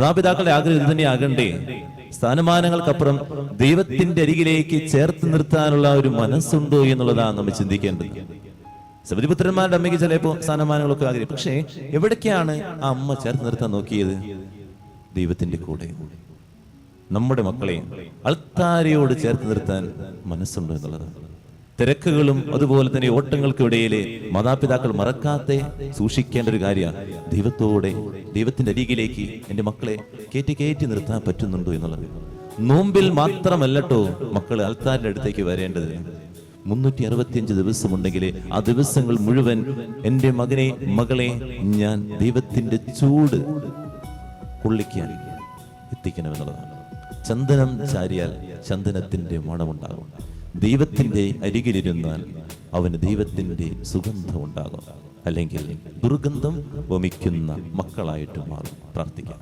മാതാപിതാക്കളുടെ ആഗ്രഹം ഇത് തന്നെയാകണ്ടേ? സ്ഥാനമാനങ്ങൾക്കപ്പുറം ദൈവത്തിന്റെ അരികിലേക്ക് ചേർത്ത് നിർത്താനുള്ള ഒരു മനസ്സുണ്ടോ എന്നുള്ളതാണ് നമ്മൾ ചിന്തിക്കേണ്ടത്. സബദിപുത്രന്മാരുടെ അമ്മയ്ക്ക് ചിലപ്പോൾ സ്ഥാനമാനങ്ങളൊക്കെ ആഗ്രഹം, പക്ഷേ എവിടേക്കാണ് ആ അമ്മ ചേർത്ത് നിർത്താൻ നോക്കിയത്? ദൈവത്തിന്റെ കൂടെ. നമ്മുടെ മക്കളെ അൾത്താരയോട് ചേർത്ത് നിർത്താൻ മനസ്സുണ്ടോ എന്നുള്ളതാണ്. തിരക്കുകളും അതുപോലെ തന്നെ ഓട്ടങ്ങൾക്കിടയിലെ മാതാപിതാക്കൾ മറക്കാതെ സൂക്ഷിക്കേണ്ട ഒരു കാര്യമാണ് ദൈവത്തോടെ, ദൈവത്തിന്റെ അരികിലേക്ക് എൻ്റെ മക്കളെ കയറ്റി നിർത്താൻ പറ്റുന്നുണ്ടോ എന്നുള്ളത്. നോമ്പിൽ മാത്രമല്ലട്ടോ മക്കൾ അൾത്താരിന്റെ അടുത്തേക്ക് വരേണ്ടത്. 365 ദിവസമുണ്ടെങ്കിൽ ആ ദിവസങ്ങൾ മുഴുവൻ എൻ്റെ മകനെ മകളെ ഞാൻ ദൈവത്തിന്റെ ചൂട് കൊള്ളിക്കാൻ എത്തിക്കണമെന്നുള്ളതാണ്. ചന്ദനം ചാരിയാൽ ചന്ദനത്തിന്റെ മണമുണ്ടാകും. ദൈവത്തിന്റെ അരികിലിരുന്നാൽ അവന് ദൈവത്തിന്റെ സുഗന്ധം ഉണ്ടാകും. അല്ലെങ്കിൽ ദുർഗന്ധം വമിക്കുന്ന മക്കളായിട്ട് മാറും. പ്രാർത്ഥിക്കാം.